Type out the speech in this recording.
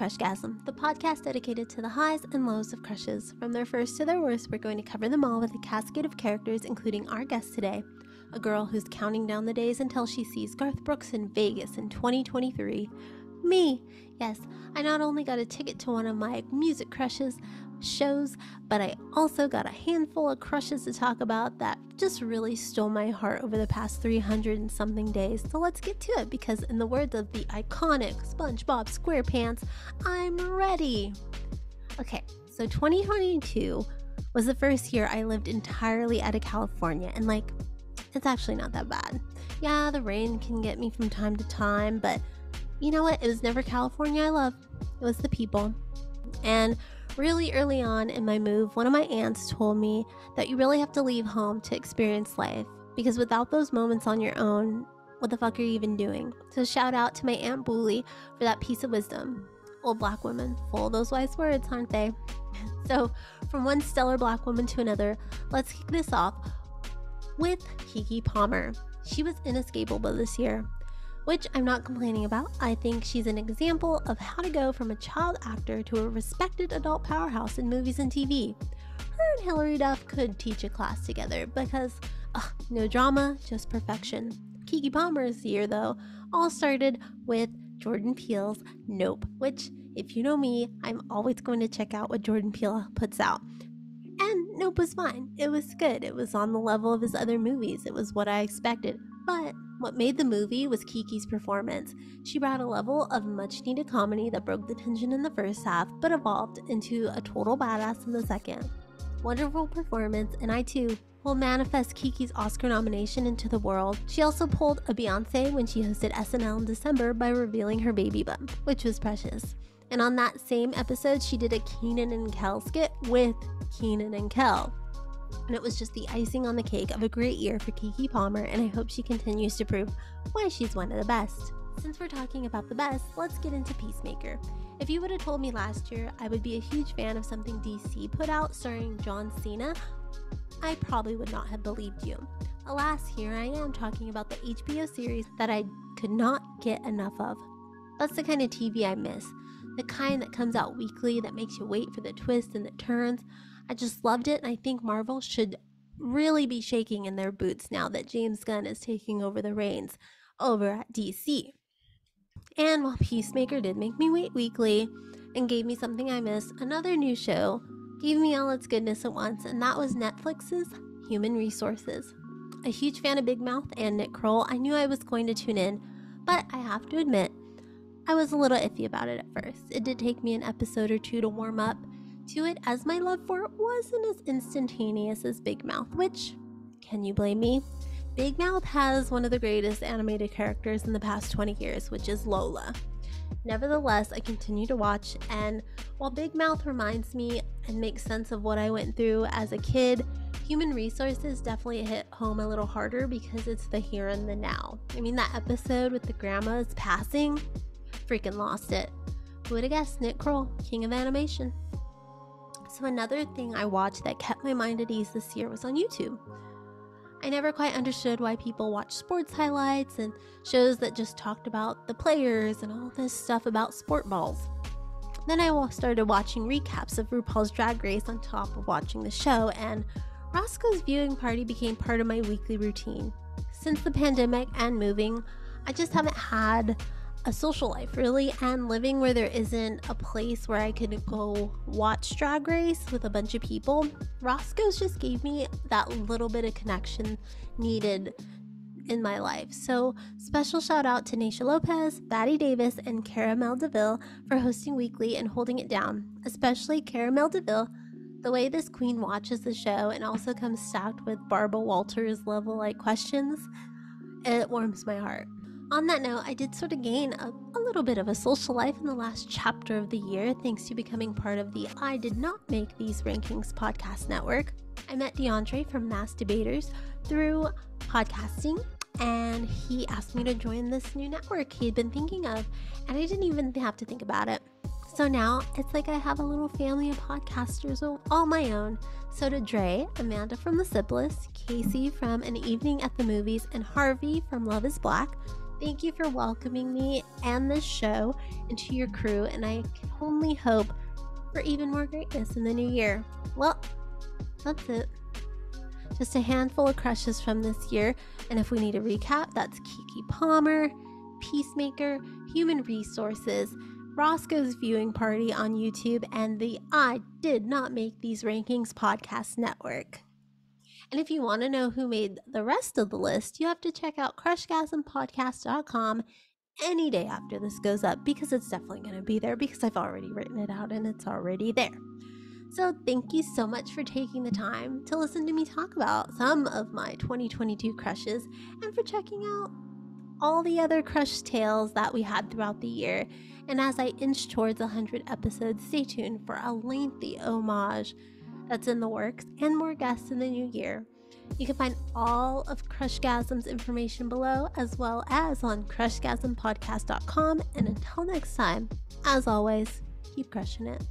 Crushgasm, the podcast dedicated to the highs and lows of crushes. From their first to their worst, we're going to cover them all with a cascade of characters, including our guest today, a girl who's counting down the days until she sees Garth Brooks in Vegas in 2023. Me. Yes, I not only got a ticket to one of my music crushes shows, but I also got a handful of crushes to talk about that just really stole my heart over the past 300 and something days. So let's get to it, because in the words of the iconic SpongeBob SquarePants, I'm ready. Okay, so 2022 was the first year I lived entirely out of California, and it's actually not that bad. Yeah, the rain can get me from time to time, but you know what? It was never California I loved. It was the people. And really early on in my move, one of my aunts told me that you really have to leave home to experience life, because without those moments on your own, what the fuck are you even doing? So shout out to my Aunt Booley for that piece of wisdom. Old black women, full of those wise words, aren't they? So from one stellar black woman to another, let's kick this off with Keke Palmer. She was inescapable this year, which I'm not complaining about. I think she's an example of how to go from a child actor to a respected adult powerhouse in movies and TV. Her and Hilary Duff could teach a class together because, no drama, just perfection. Keke Palmer's year, though, all started with Jordan Peele's Nope, which, if you know me, I'm always going to check out what Jordan Peele puts out. And Nope was fine. It was good. It was on the level of his other movies. It was what I expected. But what made the movie was Keke's performance. She brought a level of much-needed comedy that broke the tension in the first half, but evolved into a total badass in the second. Wonderful performance, and I too will manifest Keke's Oscar nomination into the world. She also pulled a Beyonce when she hosted SNL in December by revealing her baby bump, which was precious. And on that same episode, she did a Kenan and Kel skit with Kenan and Kel. And it was just the icing on the cake of a great year for Keke Palmer, and I hope she continues to prove why she's one of the best. Since we're talking about the best, let's get into Peacemaker. If you would have told me last year I would be a huge fan of something DC put out starring John Cena, I probably would not have believed you. Alas, here I am talking about the HBO series that I could not get enough of. That's the kind of TV I miss. The kind that comes out weekly, that makes you wait for the twists and the turns. I just loved it, and I think Marvel should really be shaking in their boots now that James Gunn is taking over the reins over at DC. And while Peacemaker did make me wait weekly and gave me something I missed, another new show gave me all its goodness at once, and that was Netflix's Human Resources. A huge fan of Big Mouth and Nick Kroll, I knew I was going to tune in, but I have to admit, I was a little iffy about it at first. It did take me an episode or two to warm up to it, as my love for it wasn't as instantaneous as Big Mouth, which, can you blame me? Big Mouth has one of the greatest animated characters in the past 20 years, which is Lola. Nevertheless, I continue to watch, and while Big Mouth reminds me and makes sense of what I went through as a kid, Human Resources definitely hit home a little harder because it's the here and the now. I mean, that episode with the grandma's passing, freaking lost it. Who would have guessed? Nick Kroll, king of animation. So another thing I watched that kept my mind at ease this year was on YouTube. I never quite understood why people watch sports highlights and shows that just talked about the players and all this stuff about sport balls. Then I started watching recaps of RuPaul's Drag Race on top of watching the show, and Roscoe's viewing party became part of my weekly routine. Since the pandemic and moving, I just haven't had a social life really, and living where there isn't a place where I could go watch Drag Race with a bunch of people, Roscoe's just gave me that little bit of connection needed in my life. So special shout out to Naisha Lopez, Batty Davis, and Caramel DeVille for hosting weekly and holding it down, especially Caramel DeVille. The way this queen watches the show and also comes stacked with Barbara Walters level questions, it warms my heart. On that note, I did sort of gain a little bit of a social life in the last chapter of the year thanks to becoming part of the I Did Not Make These Rankings podcast network. I met DeAndre from Mass Debaters through podcasting, and he asked me to join this new network he had been thinking of, and I didn't even have to think about it. So now it's like I have a little family of podcasters all my own. So to Dre, Amanda from The Sibless, Casey from An Evening at the Movies, and Harvey from Love is Black, Thank you for welcoming me and this show into your crew, and I can only hope for even more greatness in the new year. Well, that's it. Just a handful of crushes from this year, and if we need a recap, that's Kiki Palmer, Peacemaker, Human Resources, Roscoe's Viewing Party on YouTube, and the I Did Not Make These Rankings podcast network. And if you want to know who made the rest of the list, you have to check out crushgasmpodcast.com any day after this goes up, because it's definitely going to be there because I've already written it out and it's already there. So thank you so much for taking the time to listen to me talk about some of my 2022 crushes, and for checking out all the other crush tales that we had throughout the year. And as I inch towards 100 episodes, stay tuned for a lengthy homage that's in the works and more guests in the new year. You can find all of Crushgasm's information below, as well as on crushgasmpodcast.com. And until next time, as always, keep crushing it.